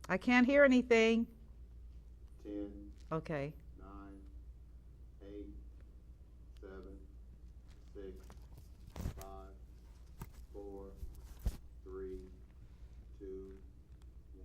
I can't hear anything. 10, Okay. 9, 8, 7, 6, 5, 4, 3, 2, 1.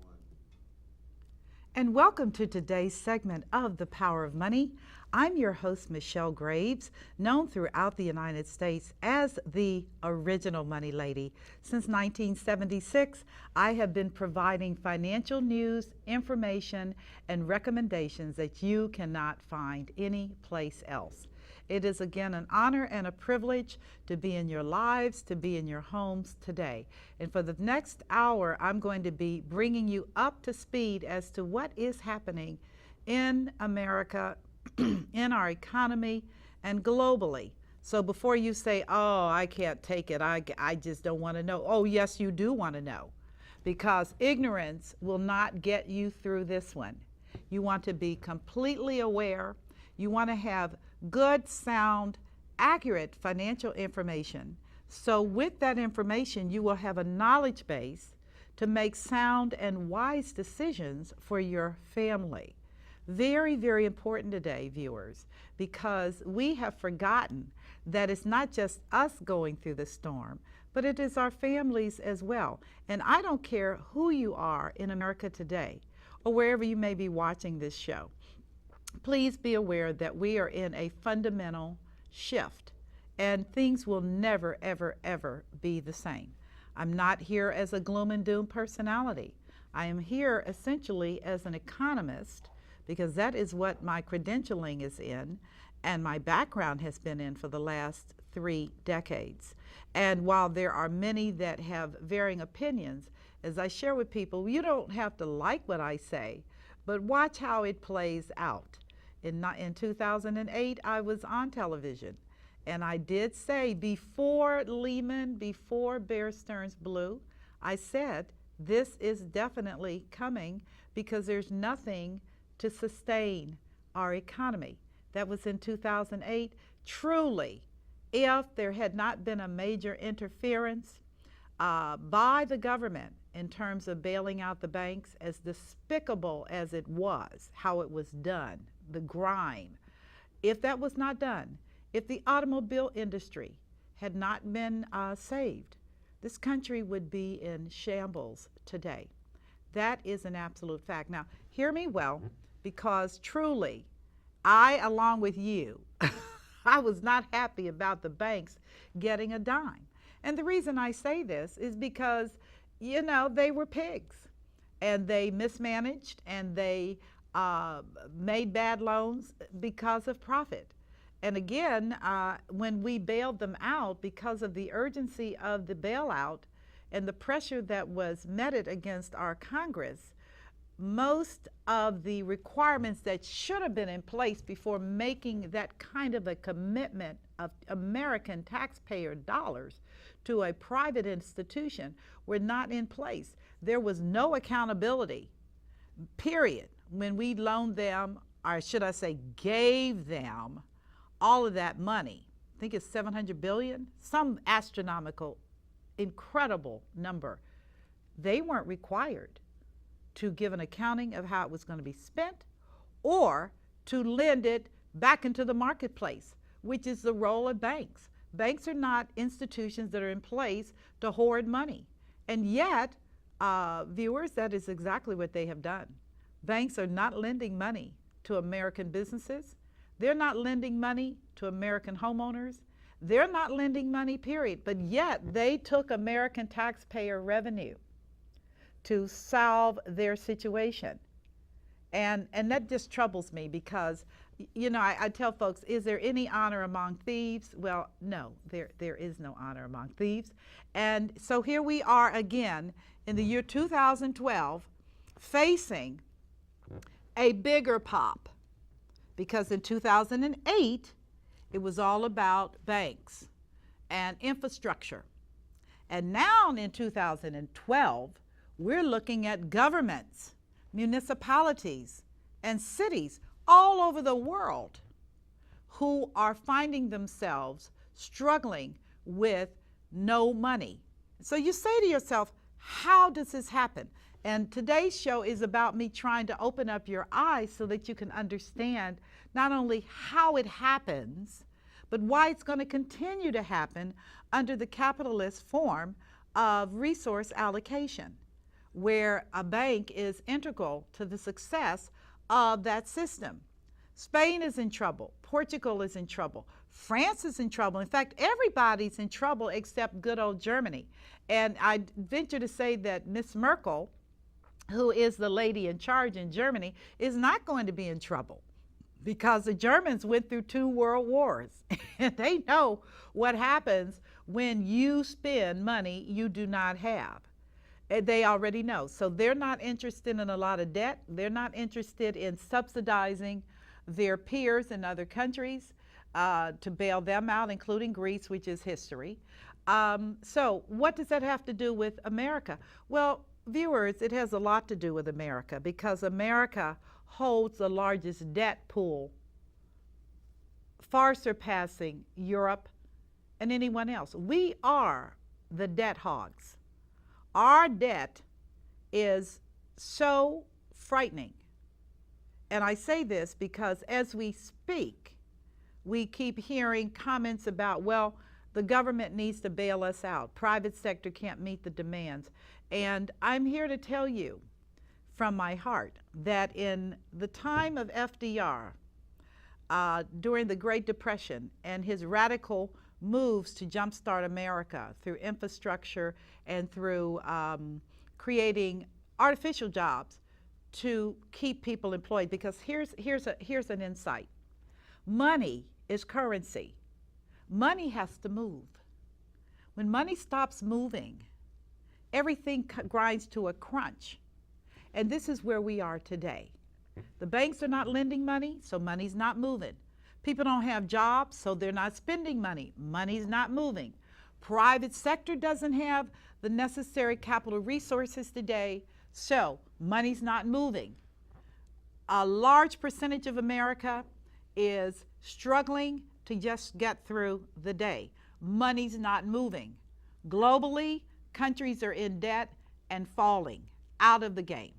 And welcome to today's segment of The Power of Money. I'm your host, Michelle Graves, known throughout the United States as the original Money Lady. Since 1976, I have been providing financial news, information, and recommendations that you cannot find anyplace else. It is again an honor and a privilege to be in your lives, to be in your homes today. And for the next hour, I'm going to be bringing you up to speed as to what is happening in America, in our economy, and globally. So before you say, oh, I can't take it, I just don't want to know. Oh, yes, you do want to know, because ignorance will not get you through this one. You want to be completely aware. You want to have good, sound, accurate financial information. So, with that information, you will have a knowledge base to make sound and wise decisions for your family. Very, very important today, viewers, because we have forgotten that it's not just us going through the storm, but it is our families as well. And I don't care who you are in America today or wherever you may be watching this show. Please be aware that we are in a fundamental shift and things will never, ever, ever be the same. I'm not here as a gloom and doom personality. I am here essentially as an economist because that is what my credentialing is in and my background has been in for the last 3 decades. And while there are many that have varying opinions, as I share with people, you don't have to like what I say, but watch how it plays out. In 2008, I was on television, and I did say before Lehman, before Bear Stearns blew, I said this is definitely coming because there's nothing to sustain our economy. That was in 2008. Truly, if there had not been a major interference by the government in terms of bailing out the banks, as despicable as it was, how it was done, the grime, if that was not done, if the automobile industry had not been saved, this country would be in shambles today. That is an absolute fact. Now, hear me well, because truly, I, along with you, I was not happy about the banks getting a dime. And the reason I say this is because, they were pigs and they mismanaged and they made bad loans because of profit. And again, when we bailed them out because of the urgency of the bailout and the pressure that was meted against our Congress, most of the requirements that should have been in place before making that kind of a commitment of American taxpayer dollars to a private institution were not in place. There was no accountability, period, when we loaned them, or should I say gave them all of that money. I think it's 700 billion, some astronomical, incredible number. They weren't required to give an accounting of how it was going to be spent or to lend it back into the marketplace, which is the role of banks. Banks are not institutions that are in place to hoard money. And yet, viewers, that is exactly what they have done. Banks are not lending money to American businesses. They're not lending money to American homeowners. They're not lending money, period. But yet, they took American taxpayer revenue to solve their situation. And that just troubles me because, I tell folks, is there any honor among thieves? Well, no, there is no honor among thieves. And so here we are again in the year 2012 facing a bigger pop, because in 2008, it was all about banks and infrastructure. And now in 2012, we're looking at governments, municipalities, and cities all over the world who are finding themselves struggling with no money. So you say to yourself, how does this happen? And today's show is about me trying to open up your eyes so that you can understand not only how it happens, but why it's going to continue to happen under the capitalist form of resource allocation, where a bank is integral to the success of that system. Spain is in trouble. Portugal is in trouble. France is in trouble. In fact, everybody's in trouble except good old Germany. And I venture to say that Miss Merkel, who is the lady in charge in Germany, is not going to be in trouble because the Germans went through 2 world wars and they know what happens when you spend money you do not have. They already know. So they're not interested in a lot of debt. They're not interested in subsidizing their peers in other countries to bail them out, including Greece, which is history. So what does that have to do with America? Well, viewers, it has a lot to do with America because America holds the largest debt pool, far surpassing Europe and anyone else. We are the debt hogs. Our debt is so frightening. And I say this because as we speak, we keep hearing comments about, well, the government needs to bail us out. Private sector can't meet the demands. And I'm here to tell you from my heart that in the time of FDR, during the Great Depression and his radical moves to jumpstart America through infrastructure and through creating artificial jobs to keep people employed, because here's an insight. Money is currency. Money has to move. When money stops moving, everything grinds to a crunch. And this is where we are today. The banks are not lending money, so money's not moving. People don't have jobs, so they're not spending money. Money's not moving. Private sector doesn't have the necessary capital resources today, so money's not moving. A large percentage of America is struggling to just get through the day. Money's not moving. Globally, countries are in debt and falling out of the game.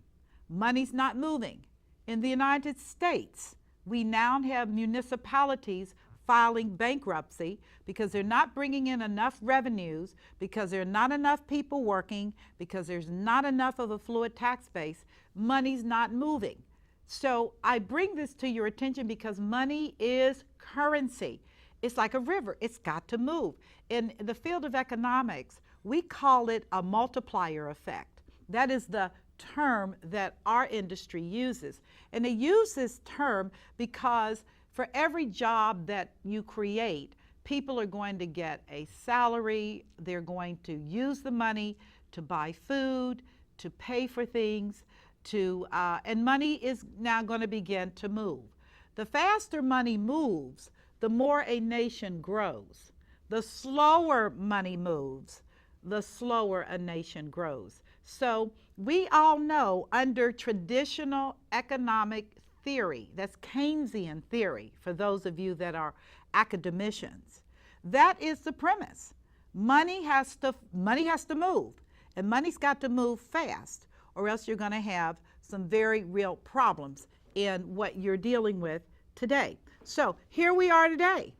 Money's not moving. In the United States, we now have municipalities filing bankruptcy because they're not bringing in enough revenues, because there are not enough people working, because there's not enough of a fluid tax base. Money's not moving. So I bring this to your attention because money is currency. It's like a river. It's got to move. In the field of economics, we call it a multiplier effect. That is the term that our industry uses. And they use this term because for every job that you create, people are going to get a salary. They're going to use the money to buy food, to pay for things, and money is now going to begin to move. The faster money moves, the more a nation grows. The slower money moves, the slower a nation grows. So we all know under traditional economic theory, that's Keynesian theory for those of you that are academicians, that is the premise. Money has to move, and money's got to move fast, or else you're going to have some very real problems in what you're dealing with today. So here we are today.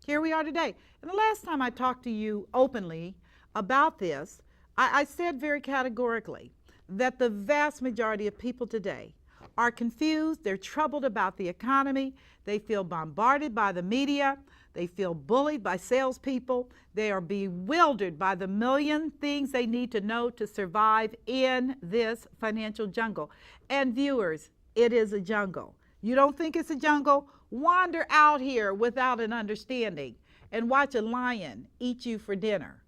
Here we are today. And the last time I talked to you openly about this, I said very categorically that the vast majority of people today are confused. They're troubled about the economy. They feel bombarded by the media. They feel bullied by salespeople. They are bewildered by the million things they need to know to survive in this financial jungle. And viewers, it is a jungle. You don't think it's a jungle? Wander out here without an understanding and watch a lion eat you for dinner,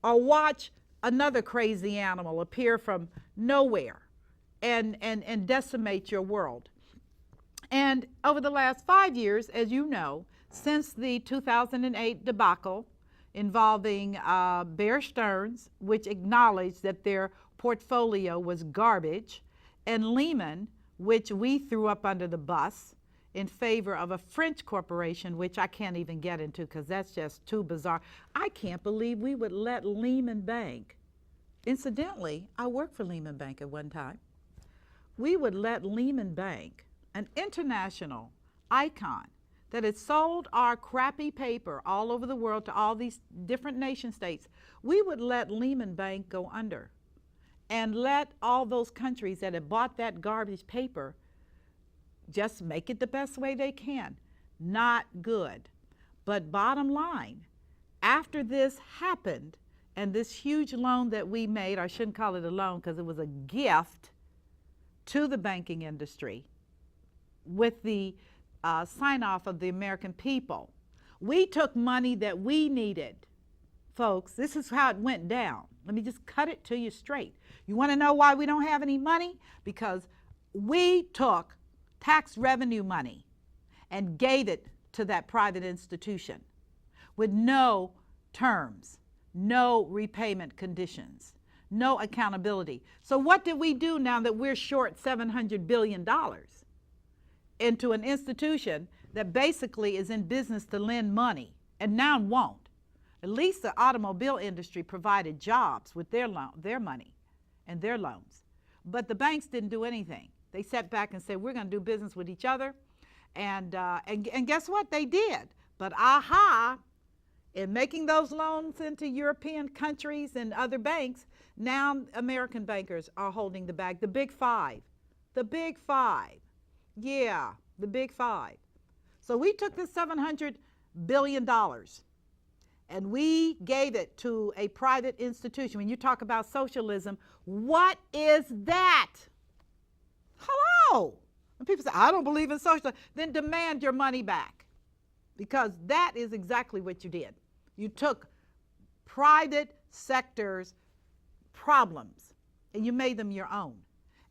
or watch another crazy animal appear from nowhere and decimate your world. And over the last 5 years, as you know, since the 2008 debacle involving Bear Stearns, which acknowledged that their portfolio was garbage, and Lehman, which we threw up under the bus in favor of a French corporation, which I can't even get into because that's just too bizarre. I can't believe we would let Lehman Bank Incidentally, I worked for Lehman Bank at one time. We would let Lehman Bank, an international icon that had sold our crappy paper all over the world to all these different nation states, we would let Lehman Bank go under and let all those countries that had bought that garbage paper just make it the best way they can. Not good. But bottom line, after this happened, and this huge loan that we made, I shouldn't call it a loan because it was a gift to the banking industry with the sign off of the American people. We took money that we needed. Folks, this is how it went down. Let me just cut it to you straight. You want to know why we don't have any money? Because we took tax revenue money and gave it to that private institution with no terms, no repayment conditions, no accountability. So what did we do now that we're short $700 billion into an institution that basically is in business to lend money and now won't? At least the automobile industry provided jobs with their money and their loans. But the banks didn't do anything. They sat back and said, we're going to do business with each other. And guess what? They did. But in making those loans into European countries and other banks, now American bankers are holding the bag. The big five. The big five. Yeah, the big five. So we took this $700 billion and we gave it to a private institution. When you talk about socialism, what is that? Hello. When people say, I don't believe in socialism, then demand your money back. Because that is exactly what you did. You took private sector's problems and you made them your own.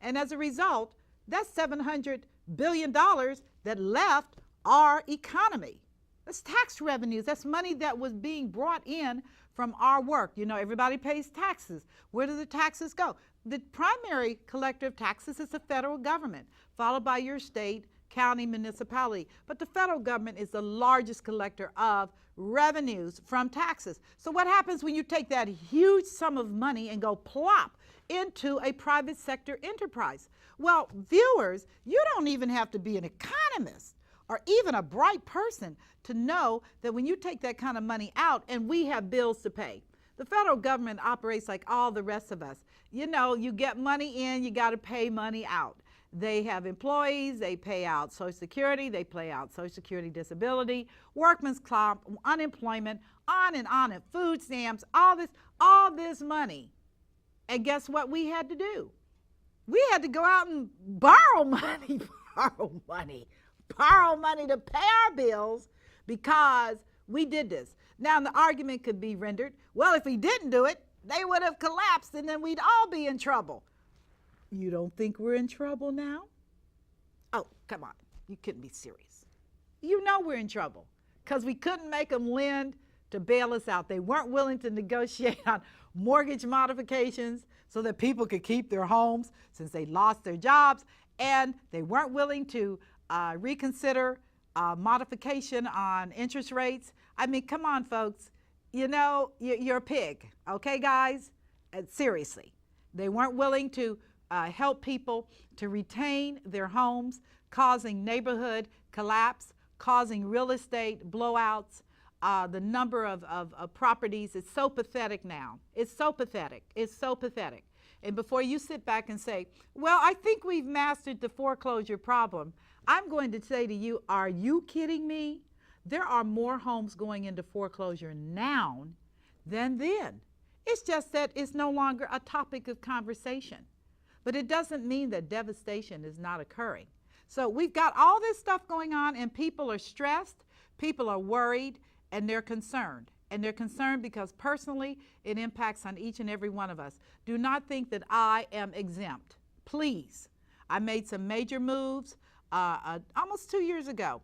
And as a result, that's $700 billion that left our economy. That's tax revenues. That's money that was being brought in from our work. You know, everybody pays taxes. Where do the taxes go? The primary collector of taxes is the federal government, followed by your state, county, municipality. But the federal government is the largest collector of revenues from taxes. So what happens when you take that huge sum of money and go plop into a private sector enterprise? Well, viewers, you don't even have to be an economist or even a bright person to know that when you take that kind of money out, and we have bills to pay. The federal government operates like all the rest of us. You know, you get money in, you got to pay money out. They have employees, they pay out Social Security, they pay out Social Security disability, workman's comp, unemployment, on, and food stamps, all this money. And guess what we had to do? We had to go out and borrow money to pay our bills because we did this. Now, the argument could be rendered, well, if we didn't do it, they would have collapsed and then we'd all be in trouble. You don't think we're in trouble now? Oh, come on. You couldn't be serious. You know we're in trouble because we couldn't make them lend to bail us out. They weren't willing to negotiate on mortgage modifications so that people could keep their homes since they lost their jobs, and they weren't willing to reconsider modification on interest rates. I mean, come on, folks. You know, you're a pig, okay, guys? Seriously. They weren't willing to help people to retain their homes, causing neighborhood collapse, causing real estate blowouts. The number of properties is so pathetic now. It's so pathetic. It's so pathetic. And before you sit back and say, well, I think we've mastered the foreclosure problem, I'm going to say to you, are you kidding me? There are more homes going into foreclosure now than then. It's just that it's no longer a topic of conversation. But it doesn't mean that devastation is not occurring. So we've got all this stuff going on, and people are stressed, people are worried, and they're concerned. And they're concerned because personally it impacts on each and every one of us. Do not think that I am exempt. Please. I made some major moves almost 2 years ago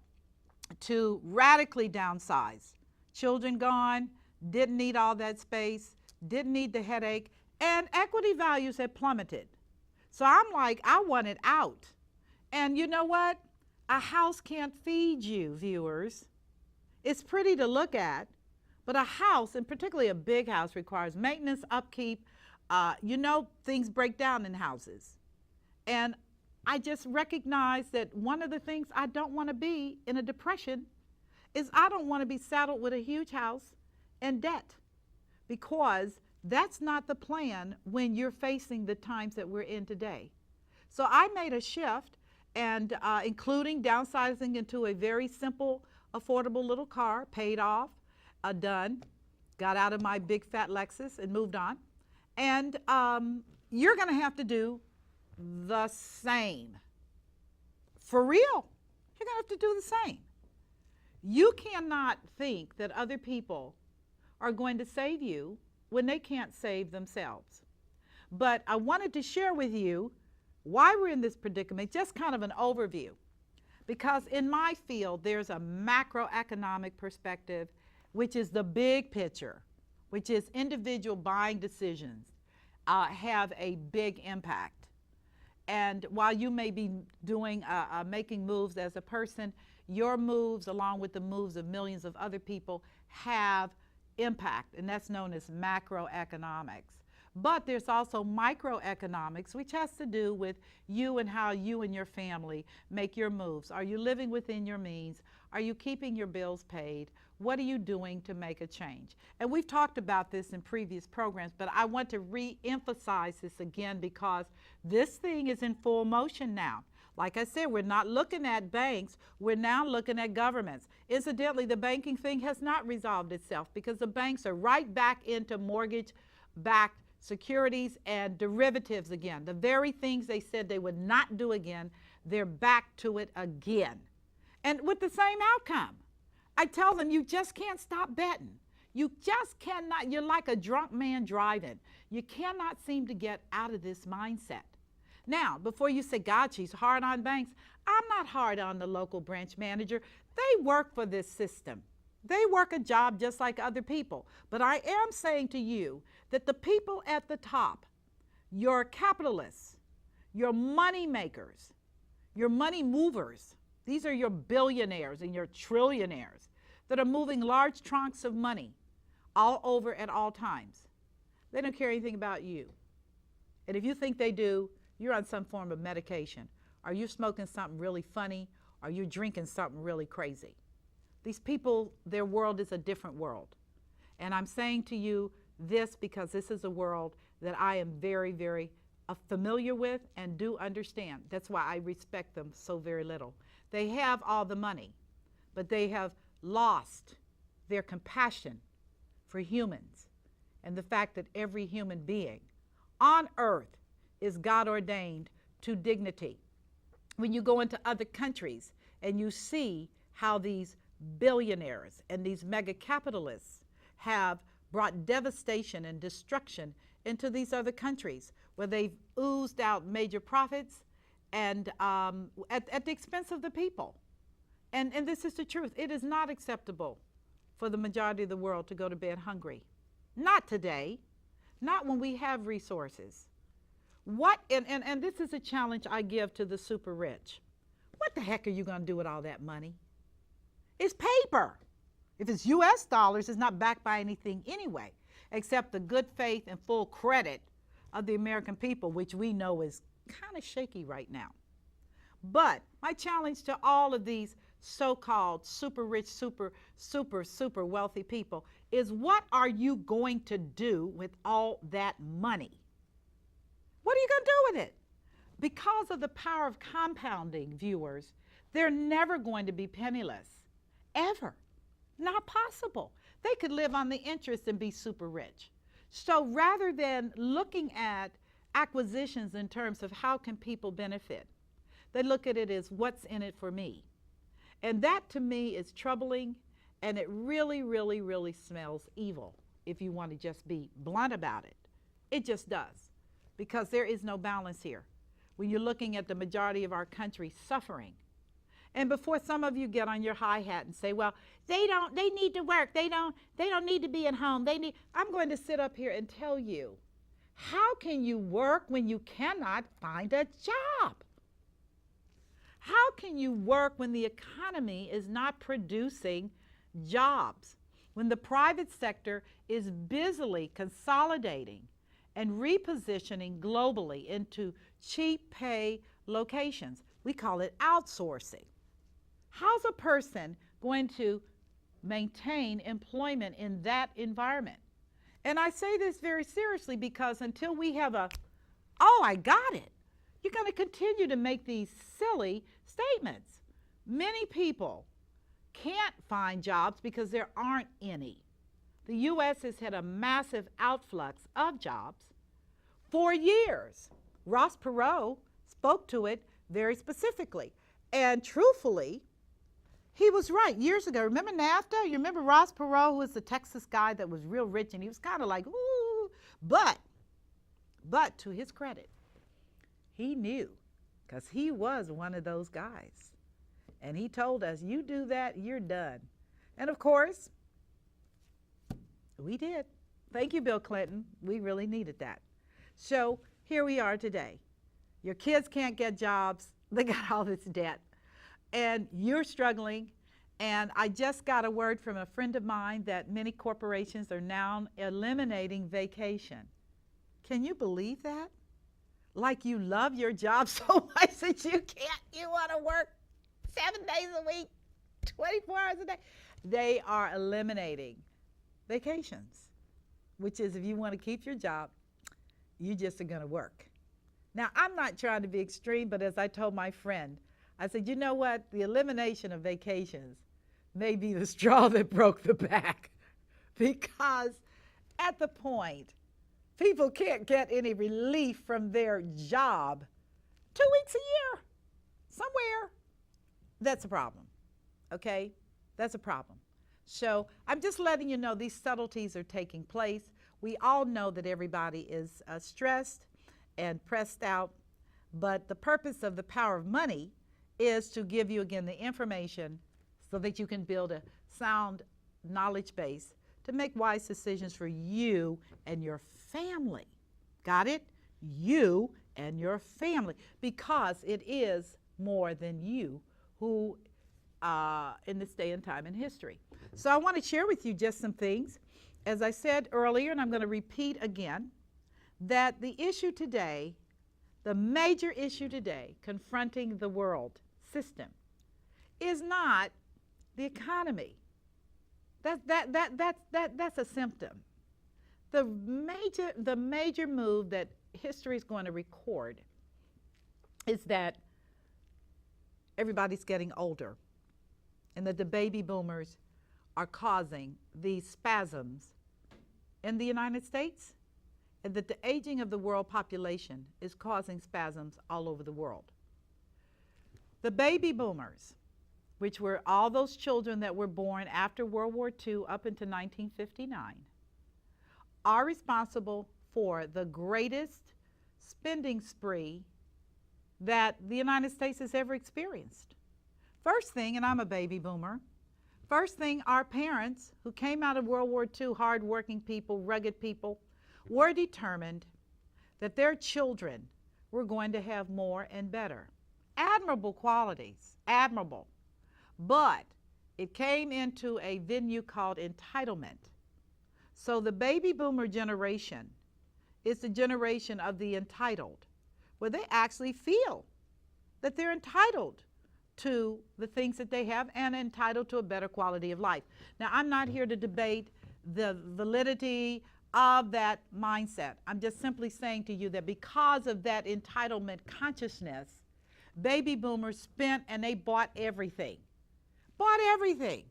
to radically downsize. Children gone, didn't need all that space, didn't need the headache, and equity values had plummeted. So I'm like, I want it out. And you know what? A house can't feed you, viewers. It's pretty to look at, but a house, and particularly a big house, requires maintenance, upkeep, Things break down in houses. And I just recognize that one of the things I don't want to be in a depression is I don't want to be saddled with a huge house and debt, because that's not the plan when you're facing the times that we're in today. So I made a shift, and including downsizing into a very simple, affordable little car, paid off, done, got out of my big fat Lexus and moved on. And you're going to have to do the same. For real, you're going to have to do the same. You cannot think that other people are going to save you when they can't save themselves. But I wanted to share with you why we're in this predicament, just kind of an overview. Because in my field, there's a macroeconomic perspective, which is the big picture, which is individual buying decisions have a big impact. And while you may be doing, making moves as a person, your moves, along with the moves of millions of other people, have impact, and that's known as macroeconomics. But there's also microeconomics, which has to do with you and how you and your family make your moves. Are you living within your means? Are you keeping your bills paid? What are you doing to make a change? And we've talked about this in previous programs, but I want to re-emphasize this again because this thing is in full motion now. Like I said, we're not looking at banks, we're now looking at governments. Incidentally, the banking thing has not resolved itself because the banks are right back into mortgage-backed securities and derivatives again. The very things they said they would not do again, they're back to it again. And with the same outcome. I tell them, you just can't stop betting. You just cannot, you're like a drunk man driving. You cannot seem to get out of this mindset. Now, before you say, God, she's hard on banks, I'm not hard on the local branch manager. They work for this system. They work a job just like other people. But I am saying to you that the people at the top, your capitalists, your money makers, your money movers, these are your billionaires and your trillionaires that are moving large trunks of money all over at all times. They don't care anything about you. And if you think they do, you're on some form of medication. Are you smoking something really funny? Are you drinking something really crazy? These people, their world is a different world. And I'm saying to you this because this is a world that I am very, very familiar with and do understand. That's why I respect them so very little. They have all the money, but they have lost their compassion for humans and the fact that every human being on earth is God ordained to dignity. When you go into other countries and you see how these billionaires and these mega capitalists have brought devastation and destruction into these other countries where they've oozed out major profits and at the expense of the people. And this is the truth. It is not acceptable for the majority of the world to go to bed hungry. Not today. Not when we have resources. And this is a challenge I give to the super rich. What the heck are you going to do with all that money? It's paper. If it's U.S. dollars, it's not backed by anything anyway, except the good faith and full credit of the American people, which we know is kind of shaky right now. But my challenge to all of these so-called super rich, super wealthy people is, what are you going to do with all that money? What are you going to do with it? Because of the power of compounding, viewers, they're never going to be penniless, ever. Not possible. They could live on the interest and be super rich. So rather than looking at acquisitions in terms of how can people benefit, they look at it as what's in it for me. And that to me is troubling, and it really, really, really smells evil if you want to just be blunt about it. It just does, because there is no balance here. When you're looking at the majority of our country suffering, and before some of you get on your high hat and say, well, they need to work. They don't need to be at home. I'm going to sit up here and tell you, how can you work when you cannot find a job? How can you work when the economy is not producing jobs? When the private sector is busily consolidating and repositioning globally into cheap pay locations. We call it outsourcing. How's a person going to maintain employment in that environment? And I say this very seriously because until we have oh, I got it, you're going to continue to make these silly statements. Many people can't find jobs because there aren't any. The U.S. has had a massive outflux of jobs for years. Ross Perot spoke to it very specifically. And truthfully, he was right years ago. Remember NAFTA? You remember Ross Perot, who was the Texas guy that was real rich, and he was kind of like, ooh. But to his credit, he knew, because he was one of those guys. And he told us, you do that, you're done. And of course, we did. Thank you, Bill Clinton. We really needed that. So here we are today. Your kids can't get jobs. They got all this debt. And you're struggling. And I just got a word from a friend of mine that many corporations are now eliminating vacation. Can you believe that? Like you love your job so much that you want to work 7 days a week, 24 hours a day. They are eliminating vacations, which is if you want to keep your job, you just are going to work. Now, I'm not trying to be extreme, but as I told my friend, I said, you know what? The elimination of vacations may be the straw that broke the back, because at the point, people can't get any relief from their job 2 weeks a year somewhere. That's a problem, okay? That's a problem. So I'm just letting you know these subtleties are taking place. We all know that everybody is stressed and pressed out, but the purpose of the power of money is to give you, again, the information so that you can build a sound knowledge base to make wise decisions for you and your family. Got it? You and your family, because it is more than you who in this day and time in history. So I want to share with you just some things. As I said earlier, and I'm going to repeat again, that the issue today, the major issue today confronting the world system is not the economy. That's a symptom. The major move that history is going to record is that everybody's getting older, and that the baby boomers are causing these spasms in the United States, and that the aging of the world population is causing spasms all over the world. The baby boomers, which were all those children that were born after World War II up into 1959, are responsible for the greatest spending spree that the United States has ever experienced. First thing, and I'm a baby boomer, first thing, our parents who came out of World War II, hardworking people, rugged people, were determined that their children were going to have more and better. Admirable qualities, admirable. But it came into a venue called entitlement. So the baby boomer generation is the generation of the entitled, where they actually feel that they're entitled to the things that they have and entitled to a better quality of life. Now, I'm not here to debate the validity of that mindset. I'm just simply saying to you that because of that entitlement consciousness, baby boomers spent and they bought everything. Bought everything.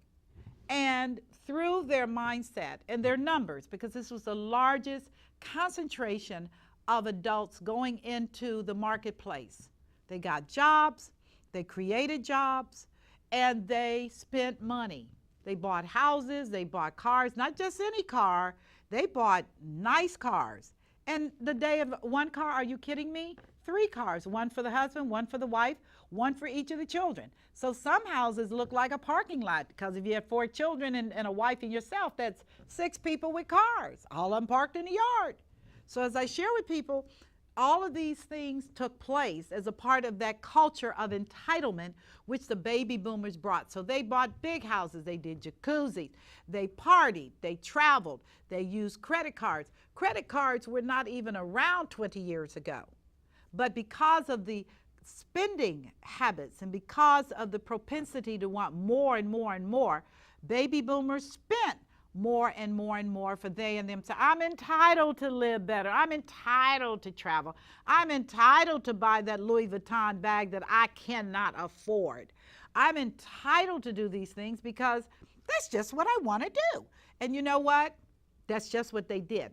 And through their mindset and their numbers, because this was the largest concentration of adults going into the marketplace, they got jobs, they created jobs, and they spent money. They bought houses, they bought cars, not just any car, they bought nice cars. And the day of one car, are you kidding me? 3 cars, one for the husband, one for the wife, one for each of the children. So some houses look like a parking lot, because if you have 4 children and a wife and yourself, that's 6 people with cars, all of them parked in the yard. So as I share with people, All of these things took place as a part of that culture of entitlement which the baby boomers brought. So they bought big houses, they did jacuzzis, they partied, they traveled, they used credit cards. Credit cards were not even around 20 years ago. But because of the spending habits and because of the propensity to want more and more and more, baby boomers spent more and more and more for they and them. So I'm entitled to live better. I'm entitled to travel. I'm entitled to buy that Louis Vuitton bag that I cannot afford. I'm entitled to do these things because that's just what I want to do. And you know what? That's just what they did.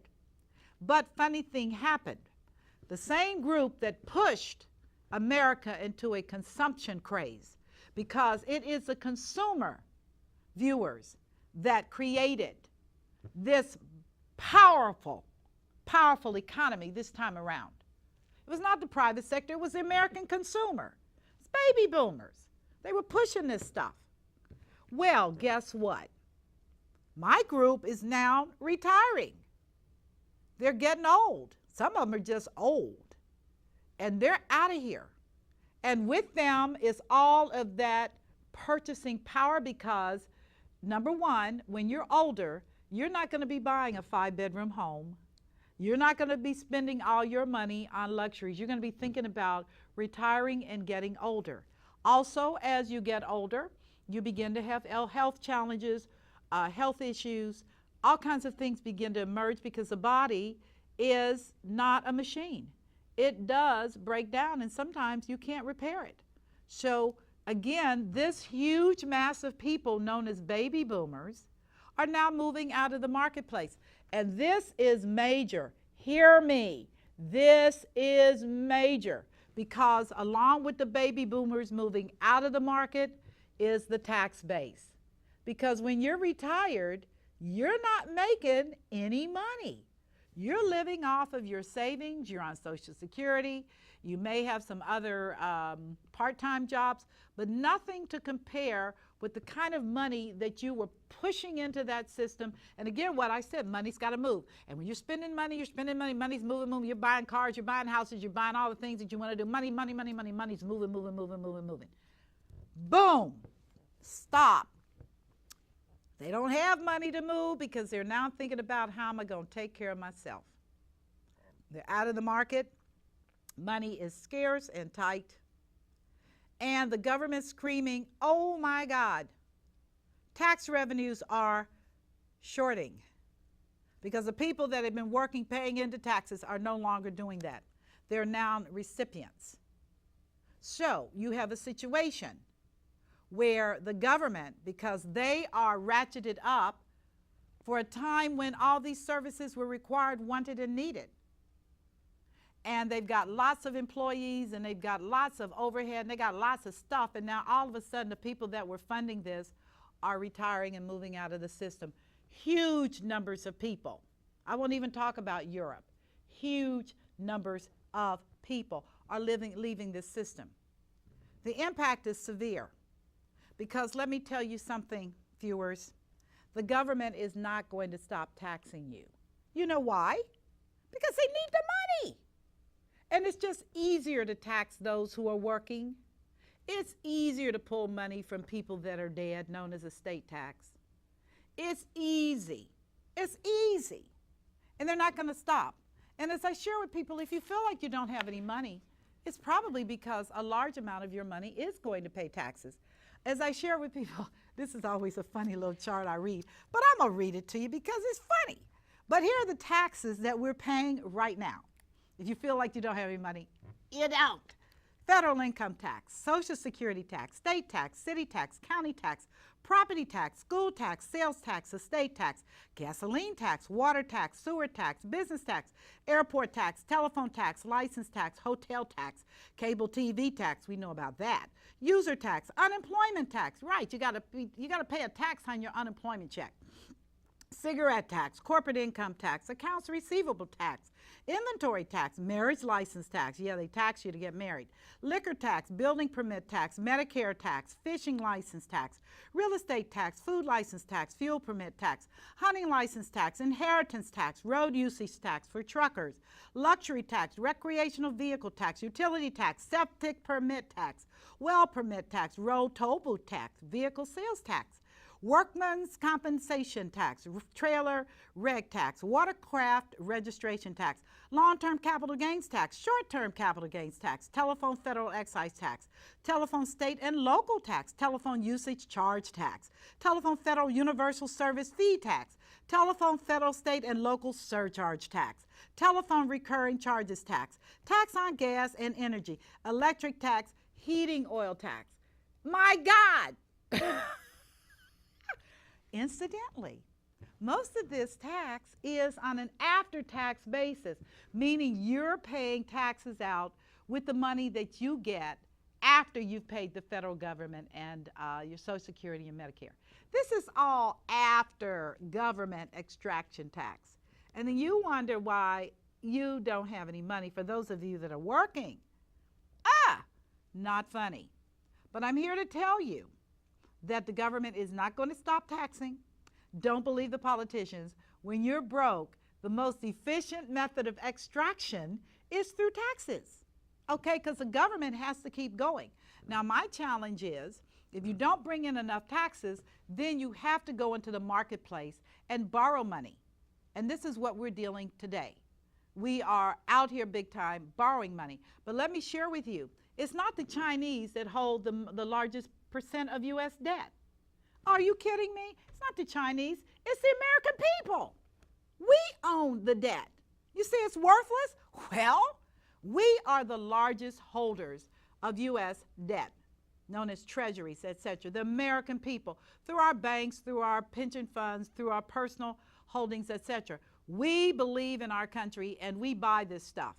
But funny thing happened. The same group that pushed America into a consumption craze, because it is the consumer viewers that created this powerful economy this time around. It was not the private sector, it was the American consumer. It's baby boomers. They were pushing this stuff. Well, guess what? My group is now retiring. They're getting old. Some of them are just old. And they're out of here. And with them is all of that purchasing power because, number one, when you're older, you're not going to be buying a 5-bedroom home. You're not going to be spending all your money on luxuries. You're going to be thinking about retiring and getting older. Also, as you get older, you begin to have health challenges, health issues, all kinds of things begin to emerge because the body is not a machine. It does break down and sometimes you can't repair it. So again, this huge mass of people known as baby boomers are now moving out of the marketplace. And this is major. Hear me. This is major because along with the baby boomers moving out of the market is the tax base. Because when you're retired, you're not making any money. You're living off of your savings. You're on Social Security. You may have some other part-time jobs, but nothing to compare with the kind of money that you were pushing into that system. And again, what I said, money's got to move. And when you're spending money, money's moving. You're buying cars, you're buying houses, you're buying all the things that you want to do. Money's moving. Boom. Stop. They don't have money to move because they're now thinking about how am I going to take care of myself. They're out of the market. Money is scarce and tight. And the government's screaming, oh my God, tax revenues are shorting because the people that have been working, paying into taxes are no longer doing that. They're now recipients. So you have a situation where the government, because they are ratcheted up for a time when all these services were required, wanted, and needed. And they've got lots of employees and they've got lots of overhead and they got lots of stuff. And now all of a sudden the people that were funding this are retiring and moving out of the system. Huge numbers of people. I won't even talk about Europe. Huge numbers of people are leaving this system. The impact is severe. Because let me tell you something, viewers, the government is not going to stop taxing you. You know why? Because they need the money. And it's just easier to tax those who are working. It's easier to pull money from people that are dead, known as estate tax. It's easy. It's easy. And they're not going to stop. And as I share with people, if you feel like you don't have any money, it's probably because a large amount of your money is going to pay taxes. As I share with people, this is always a funny little chart I read, but I'm going to read it to you because it's funny. But here are the taxes that we're paying right now. If you feel like you don't have any money, you don't. Federal income tax, Social Security tax, state tax, city tax, county tax, property tax, school tax, sales tax, estate tax, gasoline tax, water tax, sewer tax, business tax, airport tax, telephone tax, license tax, hotel tax, cable TV tax, we know about that, user tax, unemployment tax, right, you got to pay a tax on your unemployment check. cigarette tax, corporate income tax, accounts receivable tax, inventory tax, marriage license tax. Yeah, they tax you to get married. Liquor tax, building permit tax, Medicare tax, fishing license tax, real estate tax, food license tax, fuel permit tax, hunting license tax, inheritance tax, road usage tax for truckers, luxury tax, recreational vehicle tax, utility tax, septic permit tax, well permit tax, road toll booth tax, vehicle sales tax, workman's compensation tax, trailer reg tax, watercraft registration tax, long-term capital gains tax, short-term capital gains tax, telephone federal excise tax, telephone state and local tax, telephone usage charge tax, telephone federal universal service fee tax, telephone federal, state, and local surcharge tax, telephone recurring charges tax, tax on gas and energy, electric tax, heating oil tax. My God! Incidentally, most of this tax is on an after-tax basis, meaning you're paying taxes out with the money that you get after you've paid the federal government and your Social Security and Medicare. This is all after government extraction tax. And then you wonder why you don't have any money for those of you that are working. Not funny. But I'm here to tell you that the government is not going to stop taxing. Don't believe the politicians. When you're broke, the most efficient method of extraction is through taxes. Okay, because the government has to keep going. Now, my challenge is, if you don't bring in enough taxes, then you have to go into the marketplace and borrow money. And this is what we're dealing today. We are out here big time borrowing money. But let me share with you, it's not the Chinese that hold the largest percent of U.S. debt. Are you kidding me? It's not the Chinese. It's the American people. We own the debt. You say it's worthless? Well, we are the largest holders of U.S. debt, known as treasuries, etc. The American people, through our banks, through our pension funds, through our personal holdings, etc. We believe in our country and we buy this stuff.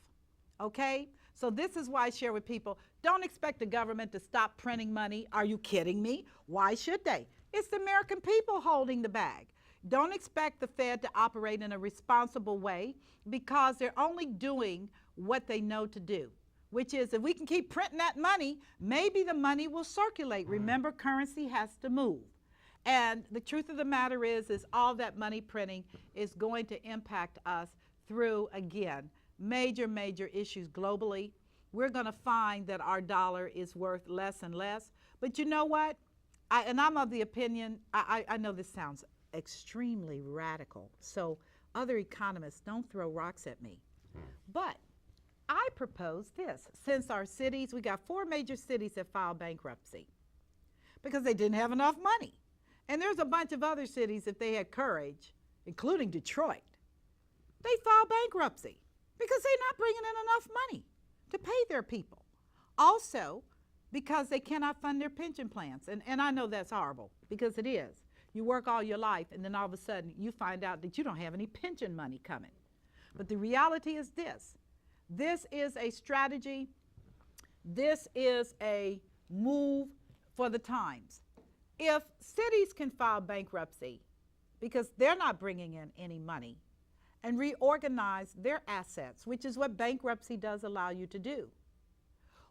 Okay? So this is why I share with people, don't expect the government to stop printing money. Are you kidding me? Why should they? It's the American people holding the bag. Don't expect the Fed to operate in a responsible way because they're only doing what they know to do, which is if we can keep printing that money, maybe the money will circulate. Remember, currency has to move. And the truth of the matter is all that money printing is going to impact us through, again, major issues globally. We're going to find that our dollar is worth less and less. But you know what? I'm of the opinion, I know this sounds extremely radical, so other economists don't throw rocks at me. But I propose this. Since our cities, we got 4 major cities that filed bankruptcy because they didn't have enough money. And there's a bunch of other cities, if they had courage, including Detroit, they filed bankruptcy because they're not bringing in enough money to pay their people. Also, because they cannot fund their pension plans. And I know that's horrible, because it is. You work all your life, and then all of a sudden, you find out that you don't have any pension money coming. But the reality is this. This is a strategy. This is a move for the times. If cities can file bankruptcy because they're not bringing in any money and reorganize their assets, which is what bankruptcy does allow you to do,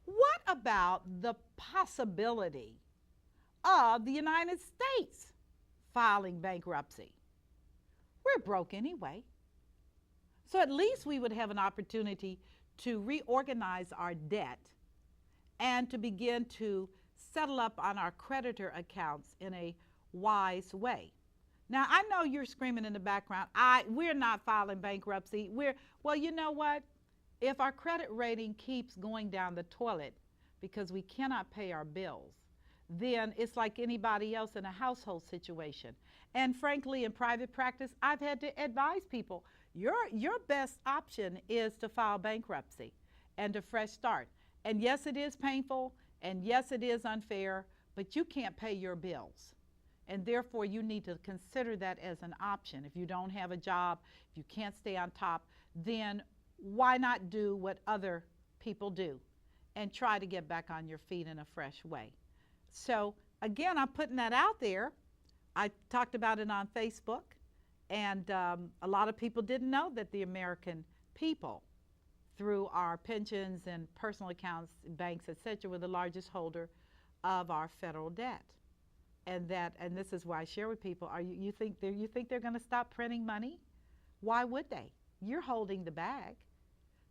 what about the possibility of the United States filing bankruptcy? We're broke anyway. So at least we would have an opportunity to reorganize our debt and to begin to settle up on our creditor accounts in a wise way. Now, I know you're screaming in the background, we're not filing bankruptcy. Well, you know what? If our credit rating keeps going down the toilet because we cannot pay our bills, then it's like anybody else in a household situation. And frankly, in private practice, I've had to advise people, your best option is to file bankruptcy and a fresh start. And yes, it is painful, and yes, it is unfair, but you can't pay your bills. And therefore, you need to consider that as an option. If you don't have a job, if you can't stay on top, then why not do what other people do and try to get back on your feet in a fresh way? So again, I'm putting that out there. I talked about it on Facebook, And a lot of people didn't know that the American people, through our pensions and personal accounts, banks, etc., were the largest holder of our federal debt. And this is why I share with people, you think they're going to stop printing money? Why would they? You're holding the bag.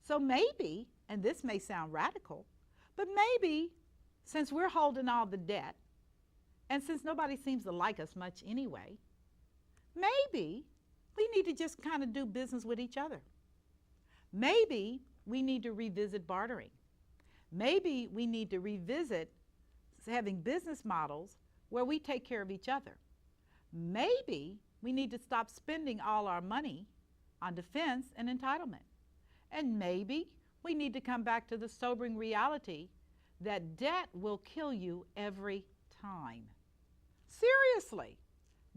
So maybe, and this may sound radical, but maybe since we're holding all the debt, and since nobody seems to like us much anyway, maybe we need to just kind of do business with each other. Maybe we need to revisit bartering. Maybe we need to revisit having business models where we take care of each other. Maybe we need to stop spending all our money on defense and entitlement. And maybe we need to come back to the sobering reality that debt will kill you every time. Seriously,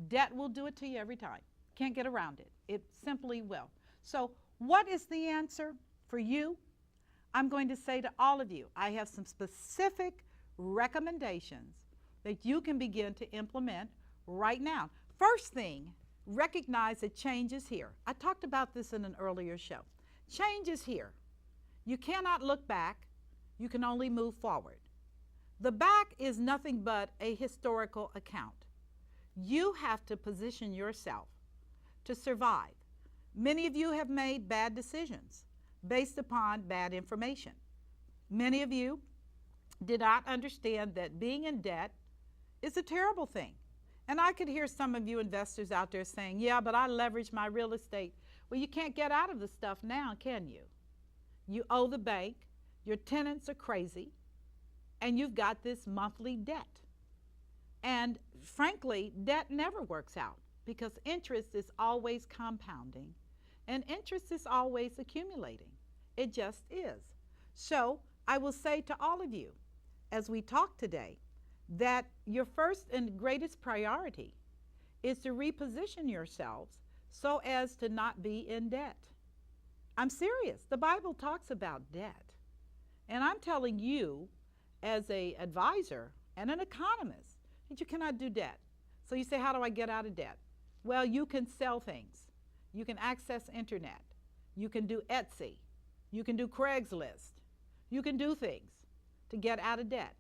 debt will do it to you every time. Can't get around it. It simply will. So what is the answer for you? I'm going to say to all of you, I have some specific recommendations that you can begin to implement right now. First thing, recognize that change is here. I talked about this in an earlier show. Change is here. You cannot look back. You can only move forward. The back is nothing but a historical account. You have to position yourself to survive. Many of you have made bad decisions based upon bad information. Many of you did not understand that being in debt is a terrible thing. And I could hear some of you investors out there saying, yeah, but I leveraged my real estate. Well, you can't get out of the stuff now, can you? You owe the bank, your tenants are crazy, and you've got this monthly debt. And frankly, debt never works out because interest is always compounding and interest is always accumulating. It just is. So I will say to all of you, as we talk today, that your first and greatest priority is to reposition yourselves so as to not be in debt. I'm serious. The Bible talks about debt. And I'm telling you, as an advisor and an economist, that you cannot do debt. So you say, how do I get out of debt? Well, you can sell things. You can access internet. You can do Etsy. You can do Craigslist. You can do things to get out of debt.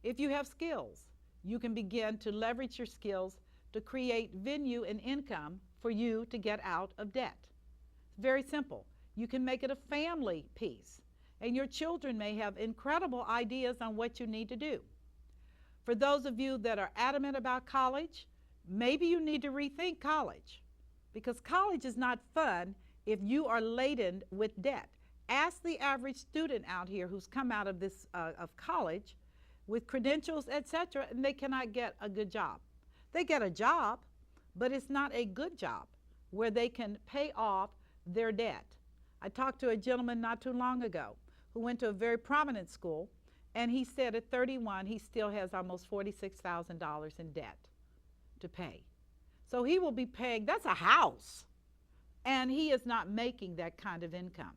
If you have skills, you can begin to leverage your skills to create venue and income for you to get out of debt. It's very simple. You can make it a family piece, and your children may have incredible ideas on what you need to do. For those of you that are adamant about college, maybe you need to rethink college, because college is not fun if you are laden with debt. Ask the average student out here who's come out of this of college with credentials, etc., and they cannot get a good job. They get a job, but it's not a good job where they can pay off their debt. I talked to a gentleman not too long ago who went to a very prominent school, and he said at 31 he still has almost $46,000 in debt to pay. So he will be paying, that's a house, and he is not making that kind of income.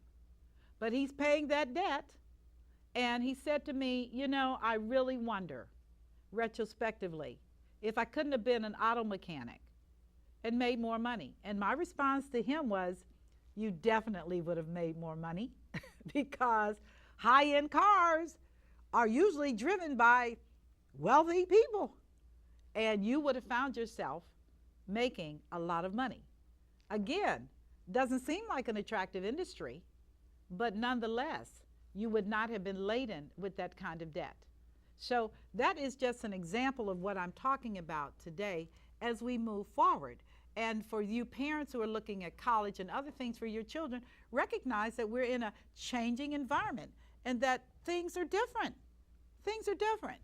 But he's paying that debt, and he said to me, you know, I really wonder, retrospectively, if I couldn't have been an auto mechanic and made more money. And my response to him was, you definitely would have made more money because high-end cars are usually driven by wealthy people. And you would have found yourself making a lot of money. Again, doesn't seem like an attractive industry, but nonetheless, you would not have been laden with that kind of debt. So that is just an example of what I'm talking about today as we move forward. And for you parents who are looking at college and other things for your children, recognize that we're in a changing environment and that things are different. Things are different.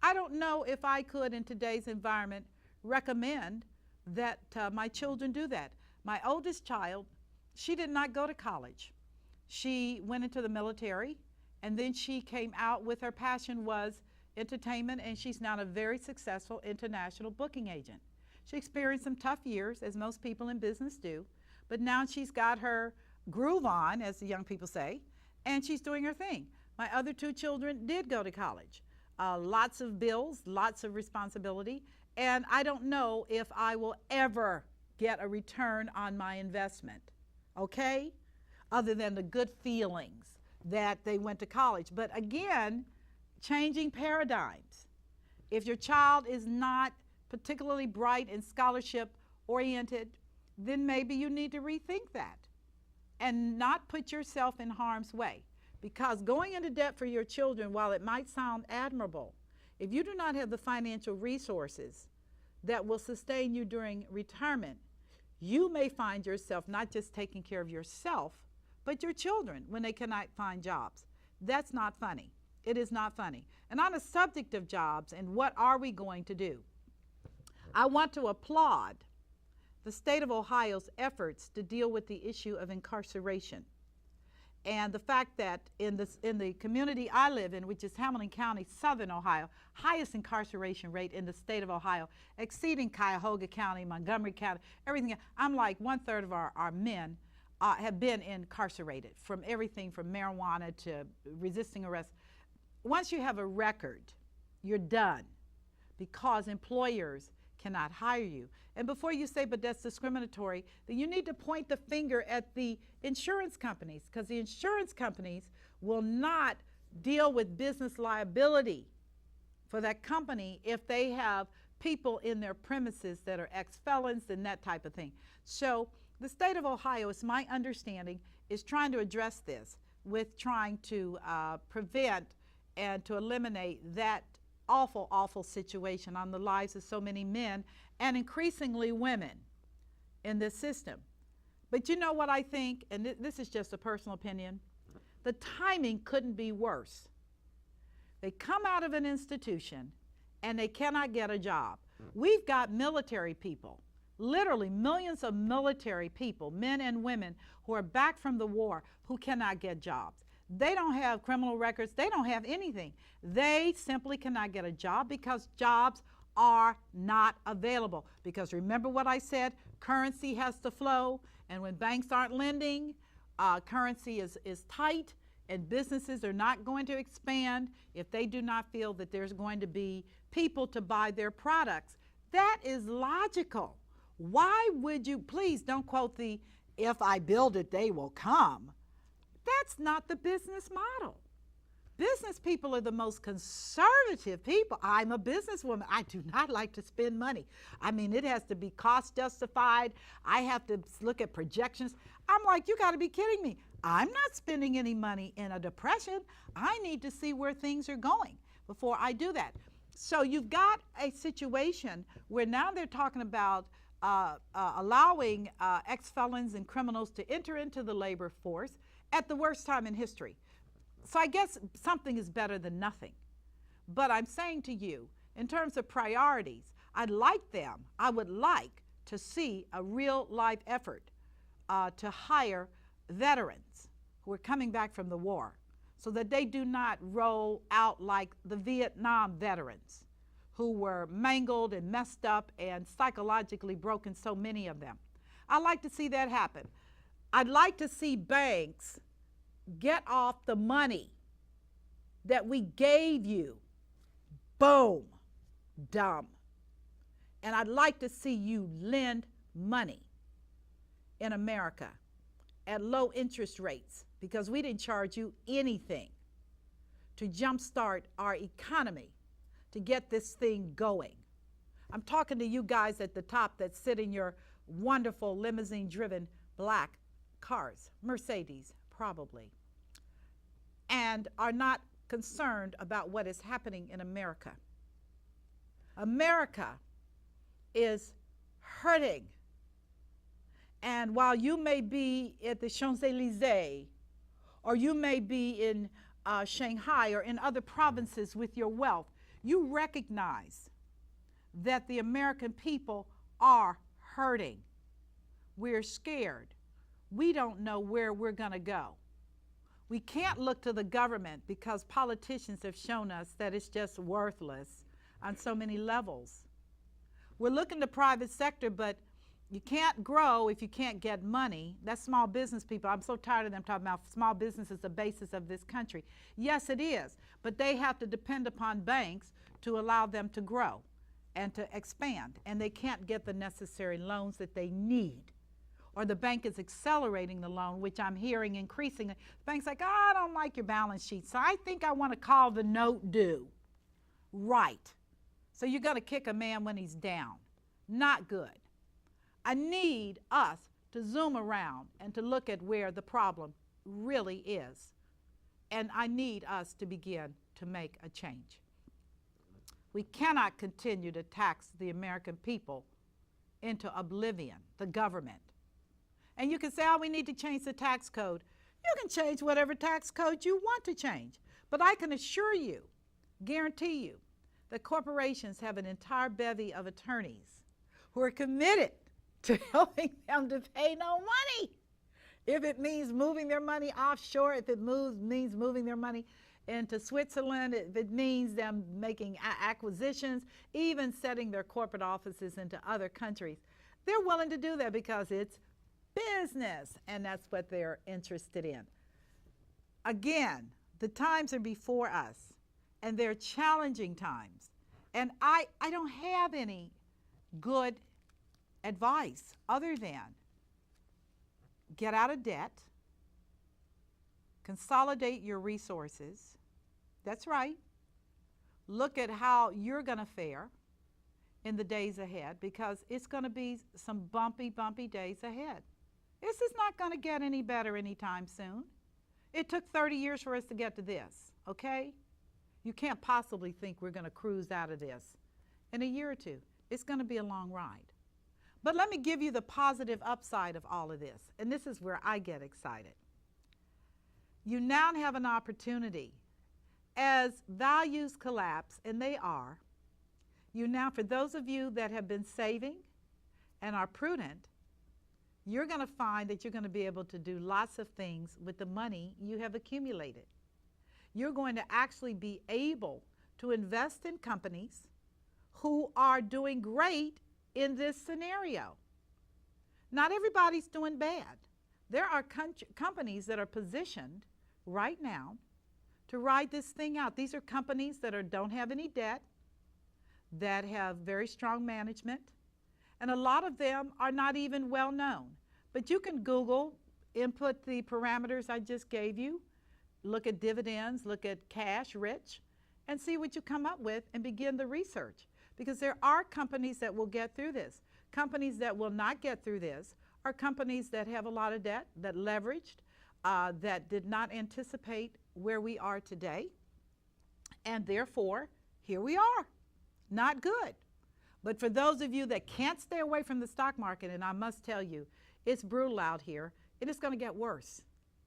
I don't know if I could, in today's environment, recommend that my children do that. My oldest child, she did not go to college. She went into the military, and then she came out with her passion was entertainment, and she's now a very successful international booking agent. She experienced some tough years, as most people in business do, but now she's got her groove on, as the young people say, and she's doing her thing. My other two children did go to college. Lots of bills, lots of responsibility, and I don't know if I will ever get a return on my investment, okay? Other than the good feelings that they went to college. But again, changing paradigms. If your child is not particularly bright and scholarship oriented, then maybe you need to rethink that and not put yourself in harm's way. Because going into debt for your children, while it might sound admirable, if you do not have the financial resources that will sustain you during retirement, you may find yourself not just taking care of yourself, but your children when they cannot find jobs. That's not funny. It is not funny. And on the subject of jobs and what are we going to do, I want to applaud the state of Ohio's efforts to deal with the issue of incarceration. And the fact that in the community I live in, which is Hamilton County, Southern Ohio, highest incarceration rate in the state of Ohio, exceeding Cuyahoga County, Montgomery County, everything. I'm like 1/3 of our men have been incarcerated from everything from marijuana to resisting arrest. Once you have a record, you're done because employers cannot hire you. And before you say, but that's discriminatory, then you need to point the finger at the insurance companies, because the insurance companies will not deal with business liability for that company if they have people in their premises that are ex-felons and that type of thing. So the state of Ohio, it's my understanding, is trying to address this with trying to prevent and to eliminate that awful, awful situation on the lives of so many men and increasingly women in this system. But you know what I think, and this is just a personal opinion, the timing couldn't be worse. They come out of an institution and they cannot get a job. We've got military people, literally millions of military people, men and women, who are back from the war who cannot get jobs. They don't have criminal records. They don't have anything. They simply cannot get a job because jobs are not available. Because remember what I said, currency has to flow, and when banks aren't lending, currency is tight, and businesses are not going to expand if they do not feel that there's going to be people to buy their products. That is logical. Why would you, please don't quote the, if I build it, they will come. That's not the business model. Business people are the most conservative people. I'm a businesswoman. I do not like to spend money. I mean, it has to be cost justified. I have to look at projections. I'm like, you got to be kidding me. I'm not spending any money in a depression. I need to see where things are going before I do that. So you've got a situation where now they're talking about allowing ex-felons and criminals to enter into the labor force at the worst time in history. So I guess something is better than nothing. But I'm saying to you, in terms of priorities, I would like to see a real life effort to hire veterans who are coming back from the war so that they do not roll out like the Vietnam veterans who were mangled and messed up and psychologically broken, so many of them. I'd like to see that happen. I'd like to see banks get off the money that we gave you. Boom. Dumb. And I'd like to see you lend money in America at low interest rates, because we didn't charge you anything to jumpstart our economy, to get this thing going. I'm talking to you guys at the top that sit in your wonderful limousine-driven black cars, Mercedes probably, and are not concerned about what is happening in America. America is hurting. And while you may be at the Champs-Élysées, or you may be in Shanghai or in other provinces with your wealth, you recognize that the American people are hurting. We're scared. We don't know where we're going to go. We can't look to the government because politicians have shown us that it's just worthless on so many levels. We're looking to private sector, but you can't grow if you can't get money. That's small business people. I'm so tired of them talking about small business as the basis of this country. Yes, it is, but they have to depend upon banks to allow them to grow. and to expand, and they can't get the necessary loans that they need. Or the bank is accelerating the loan, which I'm hearing increasingly. The bank's like, oh, I don't like your balance sheet, so I think I want to call the note due. Right. So you're going to kick a man when he's down. Not good. I need us to zoom around and to look at where the problem really is. And I need us to begin to make a change. We cannot continue to tax the American people into oblivion, the government. And you can say, oh, we need to change the tax code. You can change whatever tax code you want to change. But I can assure you, guarantee you, that corporations have an entire bevy of attorneys who are committed to helping them to pay no money. If it means moving their money offshore, if it means moving their money into Switzerland, if it means them making acquisitions, even setting their corporate offices into other countries, they're willing to do that because it's business, and that's what they're interested in. Again, the times are before us, and they're challenging times. And I don't have any good advice other than get out of debt, consolidate your resources. That's right. Look at how you're going to fare in the days ahead, because it's going to be some bumpy days ahead. This is not going to get any better anytime soon. It took 30 years for us to get to this, okay? You can't possibly think we're going to cruise out of this in a year or two. It's going to be a long ride. But let me give you the positive upside of all of this, and this is where I get excited. You now have an opportunity. As values collapse, and they are, you now, for those of you that have been saving and are prudent, you're going to find that you're going to be able to do lots of things with the money you have accumulated. You're going to actually be able to invest in companies who are doing great in this scenario. Not everybody's doing bad. There are companies that are positioned right now to ride this thing out. These are companies that don't have any debt, that have very strong management, and a lot of them are not even well known. But you can Google, input the parameters I just gave you, look at dividends, look at cash rich, and see what you come up with and begin the research. Because there are companies that will get through this. Companies that will not get through this are companies that have a lot of debt, that leveraged, that did not anticipate where we are today. And therefore, here we are. Not good. But for those of you that can't stay away from the stock market, and I must tell you, it's brutal out here, it is going to get worse.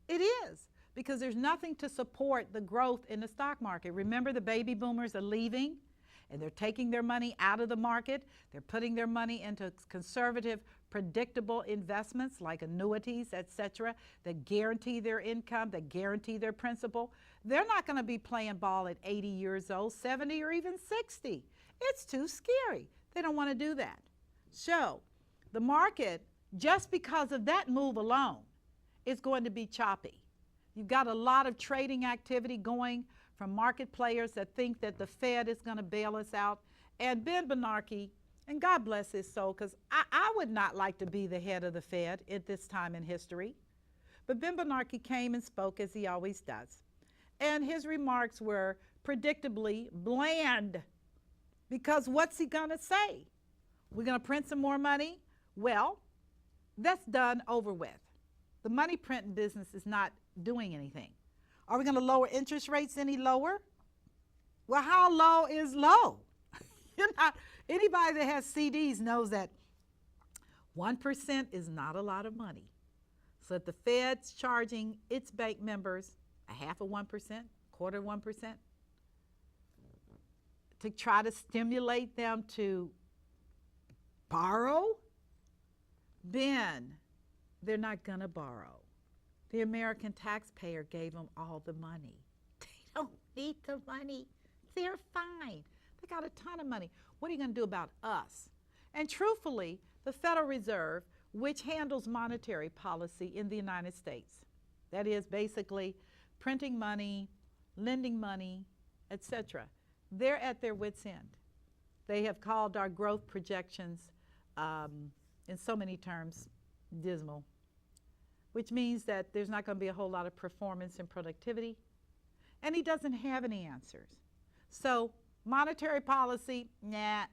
It is, because there's nothing to support the growth in the stock market. Remember, the baby boomers are leaving, and they're taking their money out of the market. They're putting their money into conservative, predictable investments like annuities, etc., that guarantee their income, that guarantee their principal. They're not going to be playing ball at 80 years old, 70, or even 60. It's too scary. They don't want to do that. So the market, just because of that move alone, is going to be choppy. You've got a lot of trading activity going from market players that think that the Fed is going to bail us out. And Ben Bernanke, and God bless his soul, because I would not like to be the head of the Fed at this time in history. But Ben Bernanke came and spoke, as he always does. And his remarks were predictably bland. Because what's he going to say? We're going to print some more money? Well, that's done, over with. The money printing business is not doing anything. Are we going to lower interest rates any lower? Well, how low is low? Anybody that has CDs knows that 1% is not a lot of money. So if the Fed's charging its bank members a 0.5%, 1/4%, to try to stimulate them to borrow, then they're not going to borrow. The American taxpayer gave them all the money. They don't need the money. They're fine. They got a ton of money. What are you going to do about us? And truthfully, the Federal Reserve, which handles monetary policy in the United States, that is basically printing money, lending money, etc., they're at their wits' end. They have called our growth projections, in so many terms, dismal, which means that there's not going to be a whole lot of performance and productivity. And he doesn't have any answers. So monetary policy, nah.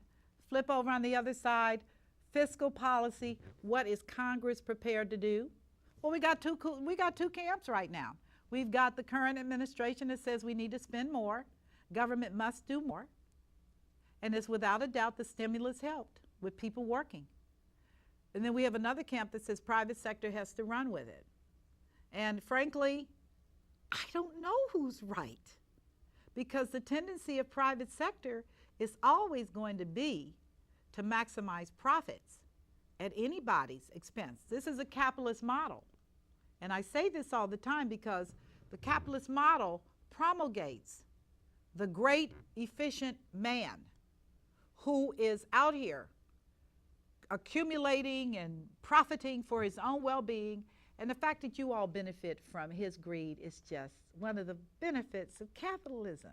Flip over on the other side. Fiscal policy, what is Congress prepared to do? Well, we got two camps right now. We've got the current administration that says we need to spend more. Government must do more. And it's without a doubt the stimulus helped with people working. And then we have another camp that says private sector has to run with it. And frankly, I don't know who's right, because the tendency of private sector is always going to be to maximize profits at anybody's expense. This is a capitalist model. And I say this all the time because the capitalist model promulgates the great efficient man who is out here accumulating and profiting for his own well-being. And the fact that you all benefit from his greed is just one of the benefits of capitalism.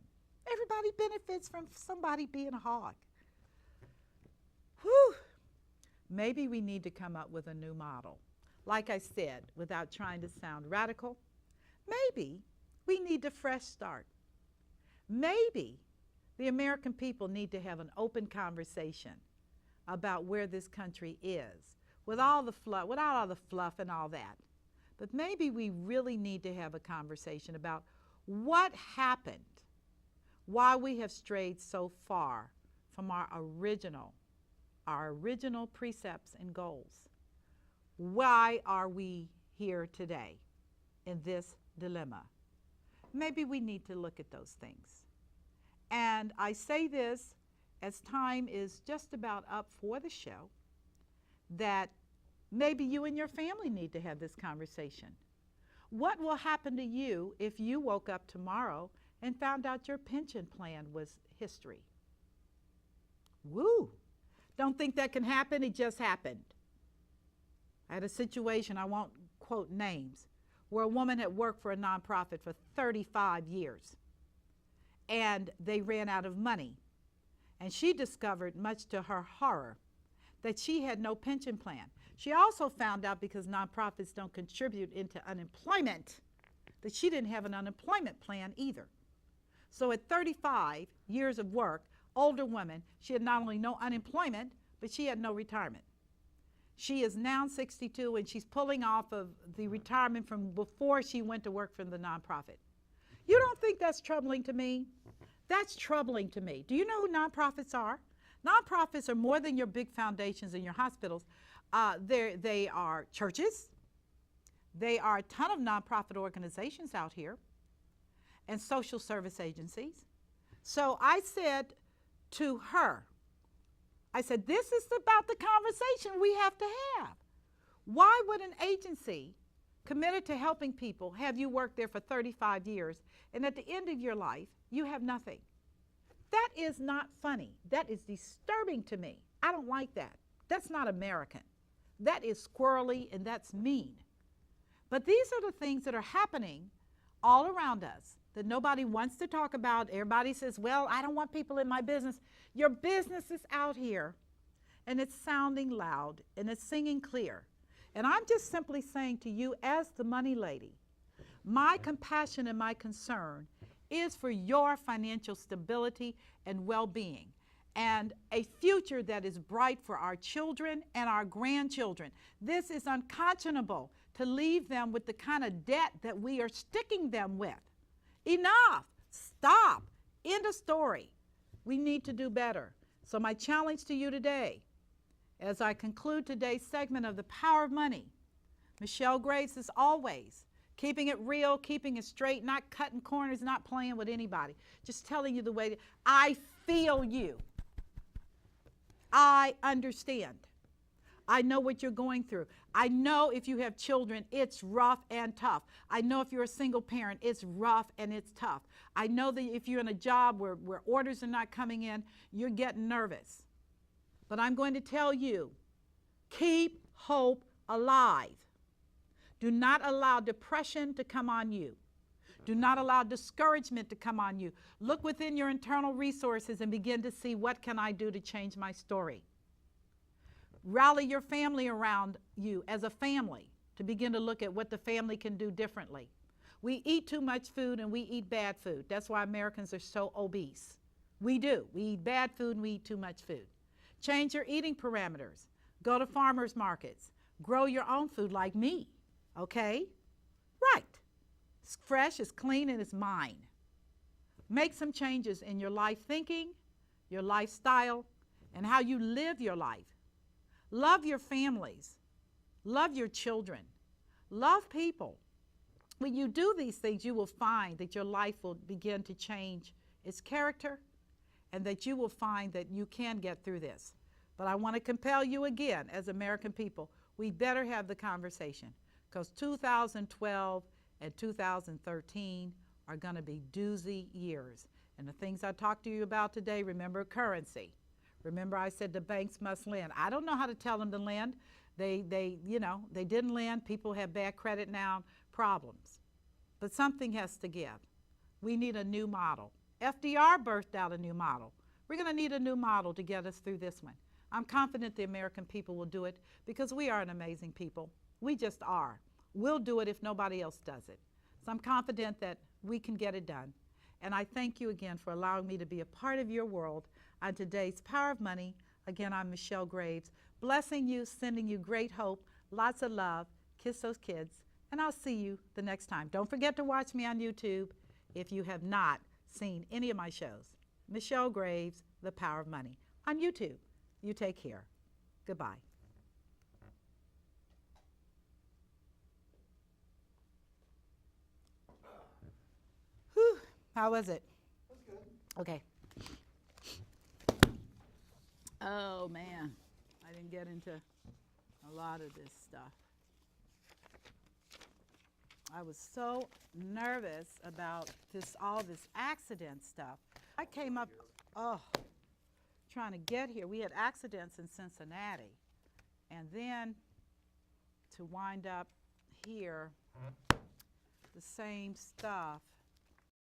Everybody benefits from somebody being a hog. Whew. Maybe we need to come up with a new model. Like I said, without trying to sound radical, maybe we need a fresh start. Maybe the American people need to have an open conversation about where this country is, without all the fluff and all that. But maybe we really need to have a conversation about what happened, why we have strayed so far from our original precepts and goals. Why are we here today in this dilemma? Maybe we need to look at those things. And I say this as time is just about up for the show, that maybe you and your family need to have this conversation. What will happen to you if you woke up tomorrow and found out your pension plan was history? Woo! Don't think that can happen. It just happened. I had a situation, I won't quote names, where a woman had worked for a nonprofit for 35 years. And they ran out of money. And she discovered, much to her horror, that she had no pension plan. She also found out, because nonprofits don't contribute into unemployment, that she didn't have an unemployment plan either. So at 35 years of work, older woman, she had not only no unemployment, but she had no retirement. She is now 62, and she's pulling off of the retirement from before she went to work for the nonprofit. You don't think that's troubling to me? That's troubling to me. Do you know who nonprofits are? Nonprofits are more than your big foundations and your hospitals. They are churches. They are a ton of nonprofit organizations out here and social service agencies. So I said to her, I said, this is about the conversation we have to have. Why would an agency committed to helping people have you work there for 35 years, and at the end of your life, you have nothing? That is not funny. That is disturbing to me. I don't like that. That's not American. That is squirrely, and that's mean. But these are the things that are happening all around us that nobody wants to talk about. Everybody says, well, I don't want people in my business. Your business is out here, and it's sounding loud, and it's singing clear. And I'm just simply saying to you, as the money lady, my compassion and my concern is for your financial stability and well-being, and a future that is bright for our children and our grandchildren. This is unconscionable to leave them with the kind of debt that we are sticking them with. Enough. Stop. End of story. We need to do better. So my challenge to you today, as I conclude today's segment of The Power of Money, Michelle Graves, is always keeping it real, keeping it straight, not cutting corners, not playing with anybody, just telling you the way that I feel you. I understand. I know what you're going through. I know if you have children, it's rough and tough. I know if you're a single parent, it's rough and it's tough. I know that if you're in a job where orders are not coming in, you're getting nervous. But I'm going to tell you, keep hope alive. Do not allow depression to come on you. Do not allow discouragement to come on you. Look within your internal resources and begin to see, what can I do to change my story? Rally your family around you as a family to begin to look at what the family can do differently. We eat too much food and we eat bad food. That's why Americans are so obese. We do. We eat bad food and we eat too much food. Change your eating parameters. Go to farmers markets. Grow your own food like me. Okay? Right. It's fresh, it's clean, and it's mine. Make some changes in your life thinking, your lifestyle, and how you live your life. Love your families. Love your children. Love people. When you do these things, you will find that your life will begin to change its character, and that you will find that you can get through this. But I want to compel you again, as American people, we better have the conversation, because 2012 and 2013 are going to be doozy years. And the things I talked to you about today, remember currency. Remember I said the banks must lend. I don't know how to tell them to lend. They didn't lend. People have bad credit now, problems. But something has to give. We need a new model. FDR birthed out a new model. We're going to need a new model to get us through this one. I'm confident the American people will do it, because we are an amazing people. We just are. We'll do it if nobody else does it. So I'm confident that we can get it done. And I thank you again for allowing me to be a part of your world on today's Power of Money. Again, I'm Michelle Graves, blessing you, sending you great hope, lots of love. Kiss those kids, and I'll see you the next time. Don't forget to watch me on YouTube if you have not seen any of my shows. Michelle Graves, The Power of Money, on YouTube. You take care. Goodbye. Whew. How was it? That's good. Okay. Oh, man. I didn't get into a lot of this stuff. I was so nervous about all this accident stuff. I came up, trying to get here. We had accidents in Cincinnati. And then to wind up here, the same stuff.